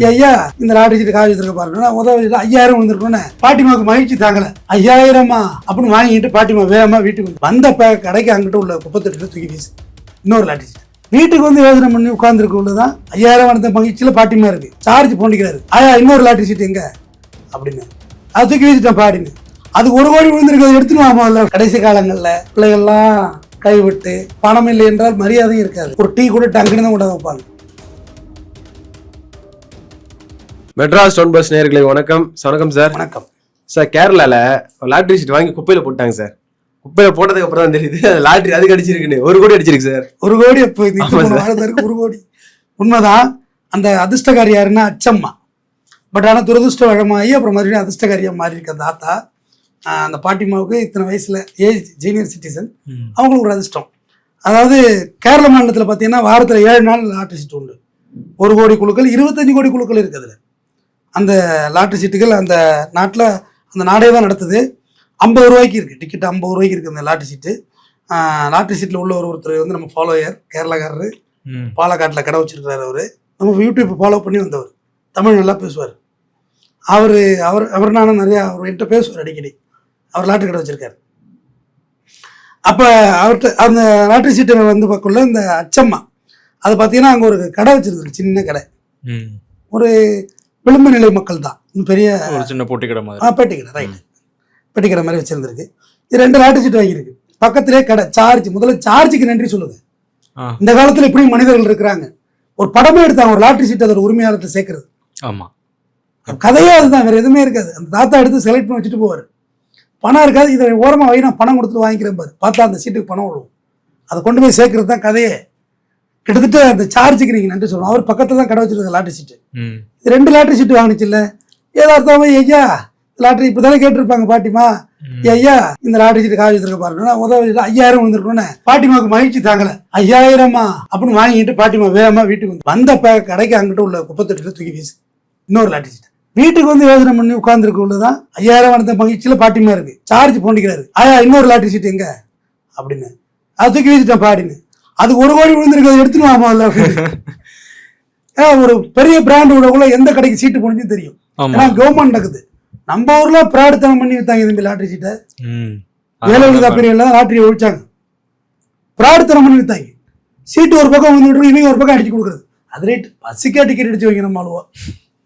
ஐயா இந்த லாட்டரி சீட்டு காசு வச்சிருக்க பாருங்க உதவி 5000 விழுந்திருக்கோன்னு பாட்டிமாவுக்கு மகிழ்ச்சி தாங்கல. 5000மா அப்படின்னு வாங்கிட்டு பாட்டிமா வேகமா வீட்டுக்கு வந்த கடைக்கு அங்கிட்ட உள்ள குப்பத்தொட்டில தூக்கி வீசு இன்னொரு லாட்டரி சீட்டு. வீட்டுக்கு வந்து யோசனை பண்ணி உட்கார்ந்துருக்க உள்ளதான் 5000 வந்த மகிழ்ச்சியில பாட்டிமா இருக்கு. சார்ஜ் போண்டிக்கிறாரு. ஆயா இன்னொரு லாட்டரி சீட்டு எங்க அப்படின்னு அது தூக்கி வீசிட்டேன் பாடின்னு. அது 1 கோடி விழுந்திருக்கிறது எடுத்துருவாம. கடைசி காலங்கள்ல பிள்ளைகள்லாம் கைவிட்டு பணம் இல்லை என்றால் மரியாதையும் இருக்காது. ஒரு டீ கூட டங்குன்னு தான் கொண்டாந்து வைப்பாங்க. மெட்ராஸ் டவுன் பஸ் நேயர்களே வணக்கம். வணக்கம் சார். வணக்கம் சார். கேரளால லாட்டரி சீட் வாங்கி குப்பையில போட்டாங்க சார். குப்பையில போட்டதுக்கு அப்புறம் தான் தெரியுது லாட்டரி அதுக்கு அடிச்சிருக்குன்னு. 1 கோடி அடிச்சிருக்கு சார். 1 கோடி எப்போ 1 கோடி உண்மைதான். அந்த அதிர்ஷ்டக்காரி யாருன்னா அச்சம்மா. பட் ஆனால் துரதிருஷ்ட வழமாகி அப்புறம் மறுபடியும் அதிர்ஷ்டக்காரியா மாறி இருக்க தாத்தா. அந்த பாட்டிமாவுக்கு இத்தனை வயசுல ஏஜ் ஜீனியர் சிட்டிசன். அவங்களுக்கு ஒரு அதிர்ஷ்டம். அதாவது கேரள மாநிலத்தில் பார்த்தீங்கன்னா வாரத்தில் 7 நாள் லாட்டரி சீட்டு உண்டு. 1 கோடி குழுக்கள் 25 கோடி குழுக்கள் இருக்குது. அதில் அந்த லாட்டரி சீட்டுகள் அந்த நாட்டில் அந்த நாடே தான் நடத்துது. 50 ரூபாய்க்கு இருக்குது டிக்கெட். 50 ரூபாய்க்கு இருக்குது அந்த லாட்டரி சீட்டு. லாட்டரி சீட்டில் உள்ள ஒருத்தர் வந்து நம்ம ஃபாலோயர் கேரளாக்காரரு. பாலக்காட்டில் கடை வச்சிருக்கிறாரு. அவர் நம்ம யூடியூப் ஃபாலோ பண்ணி வந்தவர். தமிழ் நல்லா பேசுவார். அவர் நானும் நிறையா அவர் என்கிட்ட பேசுவார் அடிக்கடி. அவர் லாட்டரி கடை வச்சிருக்காரு. அப்போ அவர்கிட்ட அந்த லாட்டரி சீட்டை வந்து பார்க்கல இந்த அச்சம்மா அது பார்த்தீங்கன்னா அங்கே ஒரு கடை வச்சிருக்கு. சின்ன கடை. ஒரு விளிம்பு நிலை மக்கள் தான். பெரிய சின்ன பொட்டி கடை மாதிரி. பெட்டி கடை ரைட். பெட்டி கடை மாதிரி வச்சிருந்திருக்கு. இது 2 லாட்டரி சீட்டு வாங்கியிருக்கு. பக்கத்திலே கடை. சார்ஜ் முதல்ல சார்ஜுக்கு நன்றி சொல்லுங்க. இந்த காலத்தில் இப்படி மனிதர்கள் இருக்கிறாங்க. ஒரு படமே எடுத்தாங்க. ஒரு லாட்டரி சீட்டு அதோட உரிமையாளத்தை சேர்க்கறது. ஆமா கதையே அதுதான். வேற எதுவுமே இருக்காது. அந்த தாத்தா எடுத்து செலக்ட் பண்ணி வச்சுட்டு போவார். பணம் இருக்காது. இதை ஓரமாக வாங்கி நான் பணம் கொடுத்துட்டு வாங்கிக்கிறேன் பாரு. பார்த்தா அந்த சீட்டுக்கு பணம் விடுவோம். அதை கொண்டு போய் சேர்க்கறது தான் கதையே. கிட்டத்தட்ட அந்த சார்ஜுக்கு நீங்கள் நன்றி சொல்லணும். அவர் பக்கத்தில் தான் கடை வச்சிருக்க லாட்டரி சீட்டு. 2 லாட்டரி சீட்டு வாங்கிச்சு இல்லை ஏதார்த்தமா ஐயா லாட்டரி இப்போ தானே கேட்டிருப்பாங்க பாட்டிமா. ஐயா இந்த லாட்டரி சீட்டு காசு வச்சிருக்க பாருங்க உதவி 5000 விழுந்திருக்கோன்னு பாட்டிமாவுக்கு மகிழ்ச்சி தாங்கல. 5000மா அப்படின்னு வாங்கிட்டு பாட்டிமா வேகமா வீட்டுக்கு வந்த கடைக்கு அங்கிட்ட உள்ள குப்பத்தொட்டில தூக்கி வீசு இன்னொரு லாட்டரி சீட்டு. வீட்டுக்கு வந்து யோசனை பண்ணி உட்கார்ந்துருக்க உள்ளதான் 5000 வந்த மகிழ்ச்சியில பாட்டிமா இருக்கு. சார்ஜ் போண்டிக்கிறாரு. ஆயா இன்னொரு லாட்டரி சீட்டு எங்க அப்படின்னு அது தூக்கி வீசிட்டேன் பாடின்னு. அது 1 கோடி விழுந்திருக்கிறது எடுத்துருவாம. ஒரு பெரிய பிராண்டோட எந்த கடைக்கு சீட்டு போனிச்சு தெரியும். ஏன்னா கவர்மெண்ட் நடக்குது. நம்ம ஊர்ல பிராடுத்தனம் பண்ணி வித்தாங்க இந்த லாட்டரி சீட்டை. வேலைகளுக்கு பெரிய லாட்டரியை ஒழிச்சாங்க. பிராடுத்தனம் பண்ணி வித்தாங்க. சீட்டு ஒரு பக்கம் வந்து இவங்க ஒரு பக்கம் அடிச்சு கொடுக்குறது. அது ரேட் பசிக்கா டிக்கெட் அடிச்சு வைக்கிற மாலுவா.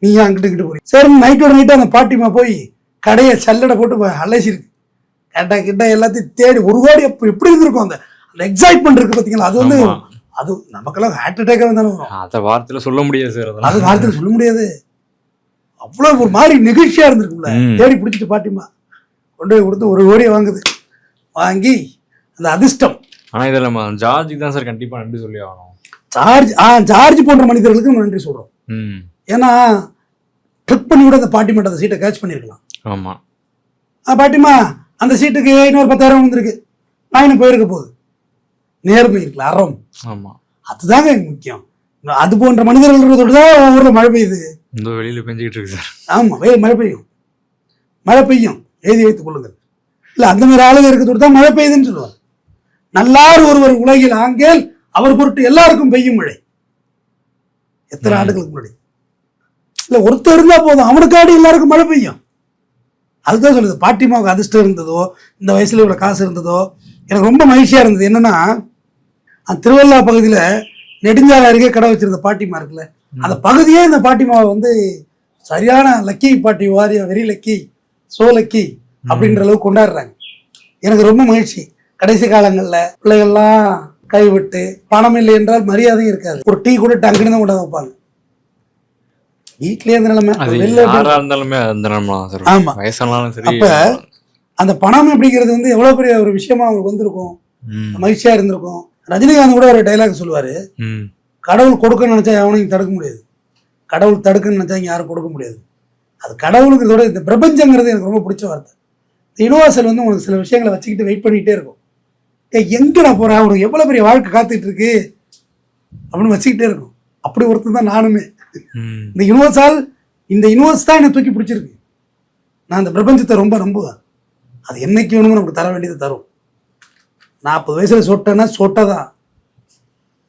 நீங்க அங்கிட்டு போய் சரி நைட்டோட நைட்டு அந்த பாட்டிமா போய் கடையை சல்லடை போட்டு அலைச்சிருக்கு. கேட்டா கிட்ட எல்லாத்தையும் தேடி 1 கோடி எப்படி இருந்திருக்கும். அந்த எக்ஸைட்மெண்ட் இருக்கு பாத்தீங்களா. அது வந்து அது நமக்கெல்லாம் ஹார்ட் அட்டாக் தானே வரும். அதை வார்த்தையில சொல்ல முடியாது சார். அது வார்த்தையில சொல்ல முடியாது. அவ்வளவு ஒரு மாதிரி நிகழ்ச்சியா இருந்திருக்கும்ல. தேடி பிடிச்சிட்டு பாட்டிமா கொண்டு போய் கொடுத்து 1 கோடியை வாங்குது. வாங்கி அந்த அதிர்ஷ்டம். ஆனா இதில் நம்ம ஜார்ஜுக்கு தான் சார் கண்டிப்பா நன்றி சொல்லி ஆகணும். ஜார்ஜ் போன்ற மனிதர்களுக்கு நம்ம நன்றி சொல்றோம். ஏன்னா ட்ரிக் பண்ணி கூட அந்த பாட்டிமா அந்த சீட்டை கேட்ச் பண்ணிருக்கலாம். ஆமா பாட்டிமா அந்த சீட்டுக்கு இன்னொரு 10,000 வந்திருக்கு நான் போயிருக்க போகுது. நேர்மை இருக்குல்ல அறம். ஆமா அதுதாங்க முக்கியம். அது போன்ற மனிதர்கள் தான் ஊர்ல மழை பெய்யுது. இந்த வெளியில பெஞ்சுக்கிட்டு இருக்கு சார். ஆமா மழை பெய்யும் எழுதி வைத்துக் கொள்ளுங்கள். இல்ல அந்த மாதிரி ஆளுங்க இருக்கிறது தான் மழை பெய்யுதுன்னு சொல்லுவாங்க. நல்லார் ஒருவர் உலகில் ஆங்கேல் அவர் பொருட்டு எல்லாருக்கும் பெய்யும் மழை. எத்தனை ஆண்டுகளுக்கு முன்னாடி இல்ல ஒருத்தர் இருந்தா போதும் அவனுக்காடி எல்லாருக்கும் மழை பெய்யும். அதுதான் சொல்லுது. பாட்டிமாவுக்கு அதிர்ஷ்டம் இருந்ததோ இந்த வயசுல இவ்வளவு காசு இருந்ததோ எனக்கு ரொம்ப மகிழ்ச்சியா இருந்தது. என்னன்னா அந்த திருவள்ளா பகுதியில நெடுஞ்சாலை அருகே கடை வச்சிருந்த பாட்டிமா இருக்குல்ல அந்த பகுதியே இந்த பாட்டிமாவை வந்து சரியான லக்கி பாட்டி வாரிய வெரி லக்கி சோ லக்கி அப்படின்ற அளவுக்கு கொண்டாடுறாங்க. எனக்கு ரொம்ப மகிழ்ச்சி. கடைசி காலங்கள்ல பிள்ளைகள்லாம் கைவிட்டு பணம் இல்லை என்றால் மரியாதையும் இருக்காது. ஒரு டீ கூட டங்குன்னு தான் கொண்டாந்து வைப்பாங்க. வீட்லயே அந்த நிலைமை. ஆமா அப்ப அந்த பணம் அப்படிங்கிறது வந்து எவ்வளவு பெரிய ஒரு விஷயமா அவங்களுக்கு வந்திருக்கும். மகிழ்ச்சியா இருந்திருக்கும். ரஜினிகாந்த் கூட ஒரு டைலாக் சொல்லுவாரு. கடவுள் கொடுக்கணும்னு நினைச்சா எவனையும் தடுக்க முடியாது. கடவுள் தடுக்கணும்னு நினைச்சா யாரும் கொடுக்க முடியாது. அது கடவுளுங்கிறதோட இந்த பிரபஞ்சங்கிறது எனக்கு ரொம்ப பிடிச்ச வார்த்தை. யூனிவர்சல் வந்து உங்களுக்கு சில விஷயங்களை வச்சுக்கிட்டு வெயிட் பண்ணிக்கிட்டே இருக்கும். எங்க நான் போறேன் உனக்கு எவ்வளவு பெரிய வாழ்க்கை காத்துட்டு இருக்கு அப்படின்னு வச்சுக்கிட்டே இருக்கும். அப்படி ஒருத்தர் தான் நானுமே. இந்த யூனிவர்ஸ் தான் என்னை தூக்கி பிடிச்சிருக்கு. நான் இந்த பிரபஞ்சத்தை ரொம்ப நம்புவேன். அது என்னைக்கு வேணுமோ நமக்கு தர வேண்டியது தரும். 40 வயசுல சொட்டன்னா சொட்டதான்.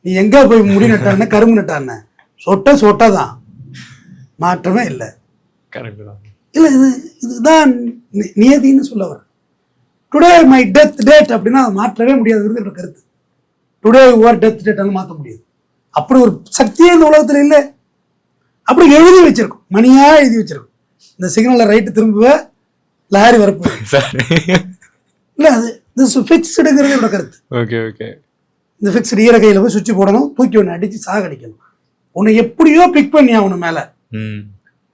நீ எங்க போய் முடி நட்டான கரும்பு நட்டான சொட்டதான். மாற்றமே இல்லை. கரெக்ட் தான். இல்லை, இதுதான் நியதின்னு சொல்ல வர. டுடே மை டெத் டேட் அப்படின்னா அதை மாற்றவே முடியாதுங்கிறது என்னோட கருத்து. டுடே யுவர் டெத் டேட் மாற்ற முடியாது. அப்படி ஒரு சக்தியே இந்த உலகத்தில் இல்லை. அப்படி எழுதி வச்சிருக்கும், மணியா எழுதி வச்சிருக்கும். இந்த சிக்னலில் ரைட்டு திரும்புவ, லாரி வரப்போ இல்லை, அது ஃபிக்ஸ்டுங்கிறது என்னோட கருத்து. Okay okay. இந்த ஃபிக்ஸ்டு ஈர கையில் போய் சுவிட்ச் போடணும், தூக்கி ஒன்று அடித்து சாகடிக்கணும். உன்னை எப்படியோ பிக் பண்ணி அவனு மேலே.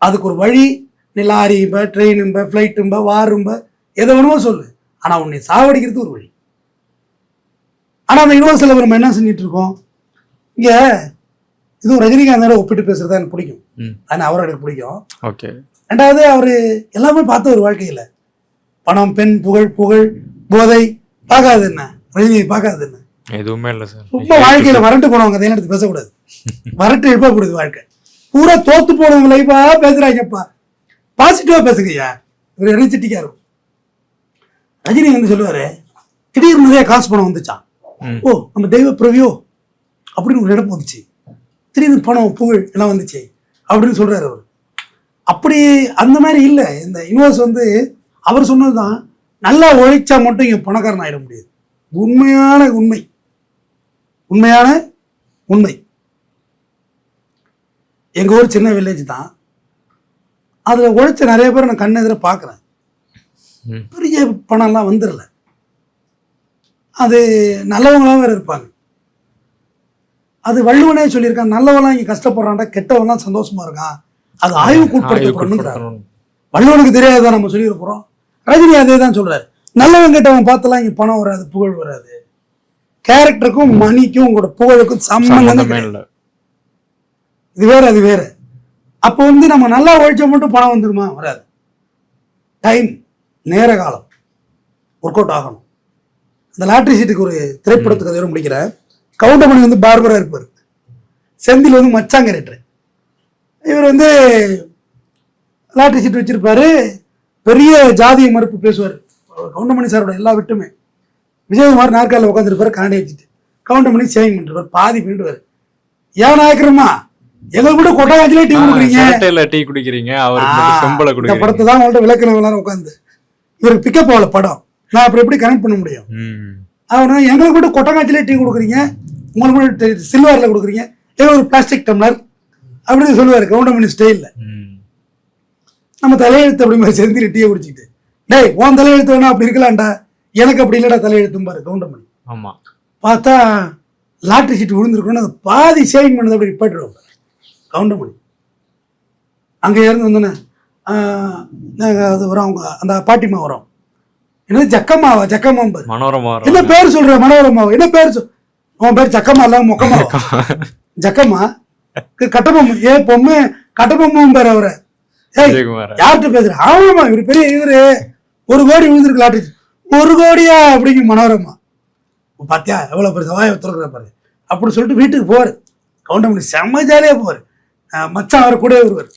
அதுக்கு ஒரு வழி. நீ லாரிம்ப, ட்ரெயினும்ப, ஃப்ளைட்டும்ப, வாரும்ப, எதை வேணுமோ சொல்லு. ஆனால் உன்னை சாவடிக்கிறது ஒரு வழி. ஆனால் அந்த யூனிவர்ஸில் நம்ம என்ன செஞ்சுட்டு இருக்கோம் இங்கே? இதுவும் ரஜினிகாந்தோட ஒப்பிட்டு பேசுறதா எனக்கு பிடிக்கும். ஆனால் அவரோட எனக்கு பிடிக்கும். ஓகே. ரெண்டாவது, அவர் எல்லாமே பார்த்த ஒரு வாழ்க்கையில் பணம், பெண், புகழ், போதை பார்க்காது என்ன, ரஜினியை பார்க்காது என்ன, எதுவுமே இல்லை சார். ரொம்ப வாழ்க்கையில் வறண்டு போனவங்க அதை எடுத்து பேசக்கூடாது. வறட்டு எழுப்பக்கூடாது. வாழ்க்கை பூரா தோத்து போனவங்க லைஃபா பேசுறாங்கப்பா. பாசிட்டிவா பேசுங்கய்யா. இவர் எனர்ஜெட்டிக்கா இருக்கும். ரஜினி வந்து சொல்லுவாரு, திடீர்னு நிறைய காசு பணம் வந்துச்சான். ஓ, நம்ம தெய்வ பிரவியோ அப்படின்னு ஒரு நினைப்பு வந்துச்சு. திடீர்னு பணம், புகழ் எல்லாம் வந்துச்சு அப்படின்னு சொல்றாரு அவர். அப்படி அந்த மாதிரி இல்லை. இந்த யூனிவர்ஸ் வந்து அவர் சொன்னதுதான், நல்லா உழைச்சா மட்டும் இங்க பணக்காரன் ஆயிட முடியாது. உண்மையான உண்மை, உண்மையான உண்மை. எங்க ஊர் சின்ன வில்லேஜ் தான். அதுல உழைச்ச நிறைய பேர் நான் கண்ணெதிர பார்க்குறேன். பெரிய பணம்லாம் வந்துடல. அது நல்லவங்களாம் வேற இருப்பாங்க. அது வள்ளுவனே சொல்லியிருக்கான், நல்லவெல்லாம் இங்க கஷ்டப்படுறான்டா, கெட்டவெல்லாம் சந்தோஷமா இருக்கான். அது ஆய்வுக்கு உட்படுத்தப்படணும். வள்ளுவனுக்கு தெரியாதுதான் நம்ம சொல்லிட போறோம். ரஜினி அதே தான் சொல்றாரு. நல்லவன் கெட்டவன் பார்த்தலாம் இங்க பணம் வராது, புகழ் வராது. கேரக்டருக்கும் மணிக்கும் உங்களோட புகழுக்கும் சம்பந்தமே இல்லை. இது வேற, அது வேற. அப்போ வந்து நம்ம நல்லா உழைச்ச மட்டும் பணம் வந்துருமா? வராது. டைம், நேர காலம் ஒர்க் அவுட் ஆகணும். அந்த லாட்ரி சீட்டுக்கு ஒரு திரைப்படத்துக்கு அதை முடிக்கிறேன். கவுண்டமணி வந்து பார்பரா இருப்பார், செந்தில் வந்து மச்சான் கேரக்டர். இவர் வந்து லாட்ரி சீட்டு வச்சிருப்பாரு, பெரிய ஜாதிய மறுப்பு பேசுவார். கவுண்டமணி சாரோட எல்லா விட்டுமே. விஜயகுமார் நாற்காலில் உட்காந்துருப்பாரு, கண்ணாடி வச்சுட்டு. கவுண்டமணி சேவிங் பண்ணிருப்பார், பாதி பண்ணிடுவார். ஏன் நாயக்கிறோமா, எங்க கூட கொட்டாச்சிலே டீ குடிக்கிறீங்க, டீ குடிக்கிறீங்க, இந்த படத்தை தான் அவங்கள்ட்ட விளக்கணும் உட்காந்து. இவருக்கு பிக்கப் ஆகல படம், நான் அப்புறம் எப்படி கனெக்ட் பண்ண முடியும்? அவனா எங்களுக்கு கூட கொட்டக்காய்ச்சிலே டீ கொடுக்குறீங்க, உங்களுக்கு கூட சில்வரில் கொடுக்குறீங்க, ஏதோ ஒரு பிளாஸ்டிக் டம்ளர் அப்படின்னு சொல்லுவார் கவுண்டமணி ஸ்டைலில். நம்ம தலையெழுத்து அப்படி மாதிரி செந்தில் டீயை குடிச்சிட்டு, டேய் உன் தலையெழுத்து வேணா அப்படி இருக்கலாம்டா, எனக்கு அப்படி இல்லடா தலையெழுத்தும் பாரு கவுண்டமணி. ஆமா, பார்த்தா லாட்ரி சீட்டு விழுந்துருக்கணும்னு அதை பாதி சேவிங் பண்ணது அப்படி நிப்பாட்டிடுவாங்க கவுண்டமணி. அங்கே இருந்து வந்தோன்னே அது வரும், அவங்க அந்த பாட்டிமா வரும், என்னது ஜக்கம்மாவா, ஜக்கம்மா மனோரமா, என்ன பேர் சொல்ற, மனோரமாவா, என்ன பேர் சொல், உன் பேர் ஜக்கம்மா இல்ல மொக்கம்மா, ஜக்கம்மா கட்டபொம்மை, ஏ பொம்மை கட்டபொம்மும் பேர் அவரை. யார்கிட்ட பேசுற? ஆமாமா, இவரு பெரிய இவரு 1 கோடி விழுந்திருக்கு லாட்ரி. 1 கோடியா அப்படிங்க மனோரமா. பாத்தியா எவ்வளவு பெரிய சவாயை திறக்கிற பாரு அப்படின்னு சொல்லிட்டு வீட்டுக்கு போவார் கவுண்டமணி. செம்ம ஜாலியா போவார். மச்சான் அவர் கூட வருவார்.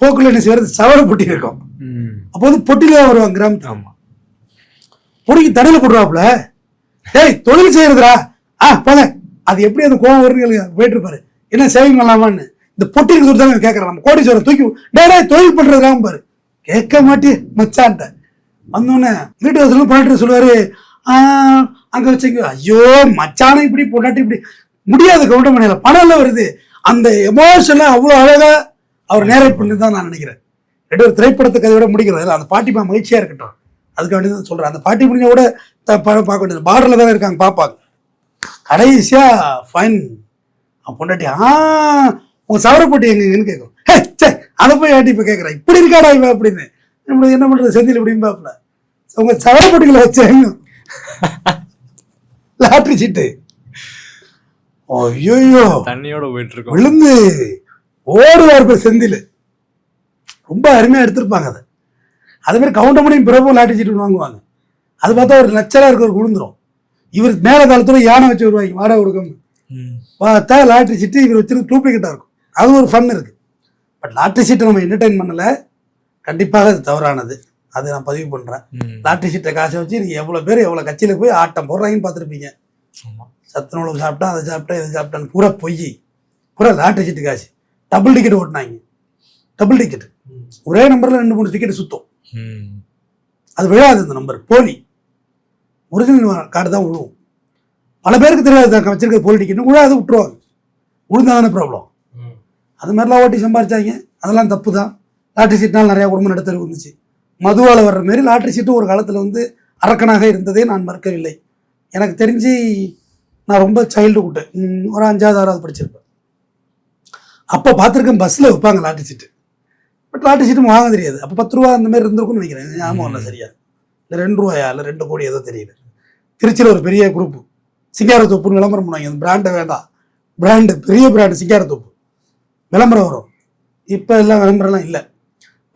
போக்குல என்ன செய்யறது, சவர பொட்டி இருக்கும். அப்போ வந்து பொட்டில தான் வருவாங்க கிராமத்துல. பொடிக்கு தடையில போடுறாப்புல, டேய் தொழில் செய்யறதுரா, போங்க. அது எப்படி அந்த கோவம் வருன்னு போயிட்டு இருப்பாரு. என்ன சேவிங் பண்ணலாமான்னு இந்த பொட்டிக்கு கொடுத்தாங்க கேட்கறான். நம்ம கோடீஸ்வரன் தூக்கி டே தொழில் பண்றதுலாம் பாரு, கேட்க மாட்டே மச்சான்ட்ட. வந்தோடனே வீட்டு வசூல் பண்ணிட்டு சொல்லுவாரு, அங்க வச்சுங்க. ஐயோ மச்சான இப்படி பொண்டாட்டி இப்படி முடியாது கவுண்டமணியில, பணம் எல்லாம் வருது. அந்த எமோஷன்ல அவ்வளவு அழகா அவர் நேரேட் பண்ணி தான் நான் நினைக்கிறேன். ஒரு திரைப்படத்தை கதையோட முடிக்கிறது. அந்த பாட்டிமா மகிழ்ச்சியா இருக்கட்டும், அதுக்கு வேண்டியது சொல்றேன். அந்த பாட்டி முடிஞ்ச கூட பார்க்க வேண்டியது, பார்டர்ல தானே இருக்காங்க பார்ப்பாங்க. கடைசியா ஃபைன் பொண்டாட்டி, உங்க சவரப்பட்டி எங்கன்னு கேட்கும். அதை போய் ஆட்டி இப்ப கேட்கறேன், இப்படி இருக்காடா இவ அப்படின்னு. என்ன பண்றது செந்தில் இப்படின்னு பாப்பல, உங்க சவரப்பட்டிகளை வச்சாங்க லாட்ரி சீட்டு. ஐயோ தண்ணியோட போயிட்டு இருக்கோம், விழுந்து ஓடுவார் செந்தில். ரொம்ப அருமையா எடுத்திருப்பாங்க அதை. அதே மாதிரி கவுண்டமணியும் பிறப்பும் லாட்ரி சீட்டு வாங்குவாங்க. அது பார்த்தா ஒரு லட்சரா இருக்க ஒரு விழுந்துரும். இவர் மேல காலத்துல யானை வச்சு வருவாங்க வாடகை கொடுக்காம. பார்த்தா லாட்ரி சீட்டு இவர் வச்சிருந்து டூப்ளிகேட்டா இருக்கும். அது ஒரு ஃபன் இருக்கு. பட் லாட்ரி சீட்டை நம்ம என்டர்டைன் பண்ணல, கண்டிப்பாக அது தவறானது. அதை நான் பதிவு பண்றேன். லாட்ரி சீட்டை காசை வச்சு நீங்க எவ்வளவு பேர் எவ்வளவு கட்சியில போய் ஆட்டம் போடுறாங்கன்னு பார்த்துருப்பீங்க. சத்துணவு சாப்பிட்டா, அதை சாப்பிட்டா, இதை சாப்பிட்டான்னு பூரா பொய், பூரா லாட்ரி சீட்டு காசு. டபுள் டிக்கெட் ஓட்டினாங்க. டபுள் டிக்கெட், ஒரே நம்பரில் 2-3 டிக்கெட் சுத்தம். ம். அது விழாது, அந்த நம்பர் போலி. ஒரிஜினல் கார்டு தான் விழுவும். பல பேருக்கு தெரியாது வச்சிருக்க போலி டிக்கெட் விழாது, விட்டுருவாங்க. விழுந்தாதானே ப்ராப்ளம். அது மாதிரிலாம் ஓட்டி சம்பாரிச்சாங்க, அதெல்லாம் தப்பு தான். லாட்ரி சீட்னால் நிறையா குடும்பம் நடத்தல் வந்துச்சு. மதுவால் வர்ற மாரி லாட்ரி சீட்டும் ஒரு காலத்தில் வந்து அரக்கனாக இருந்ததே நான் மறுக்கவில்லை. எனக்கு தெரிஞ்சு நான் ரொம்ப சைல்டுஹுட்டு, ஒரு 5வது 6வது படிச்சிருப்பேன். அப்போ பார்த்துருக்கேன், பஸ்ஸில் வைப்பாங்க லாட்ரி சீட்டு. பட் லாட்ரி சீட்டும் வாங்க தெரியாது. அப்போ 10 ரூபா அந்த மாதிரி இருந்திருக்கும்னு நினைக்கிறேன், ஞாபகம் இல்லை சரியா. இல்லை 2 ரூபாயா இல்லை 2 கோடி ஏதோ தெரியல. திருச்சியில் ஒரு பெரிய குரூப்பு சிங்காரத்தோப்புன்னு விளம்பரம் பண்ணுவாங்க. அந்த பிராண்டை வேண்டாம், பிராண்டு பெரிய பிராண்டு சிங்காரத்தோப்பு விளம்பரம் வரும். இப்போ எல்லாம் விளம்பரம்லாம் இல்லை.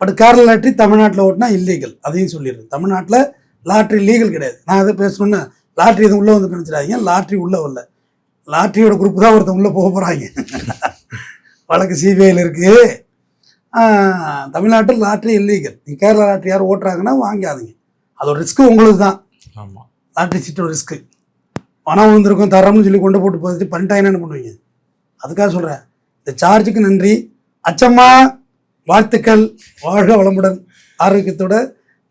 பட் கேரளா லாட்ரி தமிழ்நாட்டில் ஓட்டினா இல்லீகல், அதையும் சொல்லிடுறேன். தமிழ்நாட்டில் லாட்ரி லீகல் கிடையாது. நான் எதை பேசணுன்னு லாட்ரி எதுவும் உள்ளே வந்து நினச்சிடாதீங்க. லாட்ரி உள்ளே வரல, லாட்ரியோட குரூப் தான் ஒருத்தன் உள்ளே போக போகிறாங்க. வழக்கு சிபிஐயில் இருக்குது. தமிழ்நாட்டில் லாட்ரி இல்லீகல். நீங்கள் கேரளா லாட்ரி யாரும் ஓட்டுறாங்கன்னா வாங்காதீங்க. அதோட ரிஸ்க்கு உங்களுக்கு தான். ஆமா. லாட்ரி சீட்டோட ரிஸ்க்கு. பணம் விழுந்திருக்கும் தரம்னு சொல்லி கொண்டு போட்டு போட்டு பண்ணிட்டாங்கன்னா என்ன பண்ணுவீங்க? அதுக்காக சொல்கிறேன். இந்த சார்ஜுக்கு நன்றி. அச்சம்மா வாழ்த்துக்கள், வாழ்க வளமுடன், ஆரோக்கியத்தோட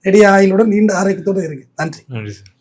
நெடிய ஆயுளுடன் நீண்ட ஆரோக்கியத்தோடு இருக்கு. நன்றி. நன்றி சார்.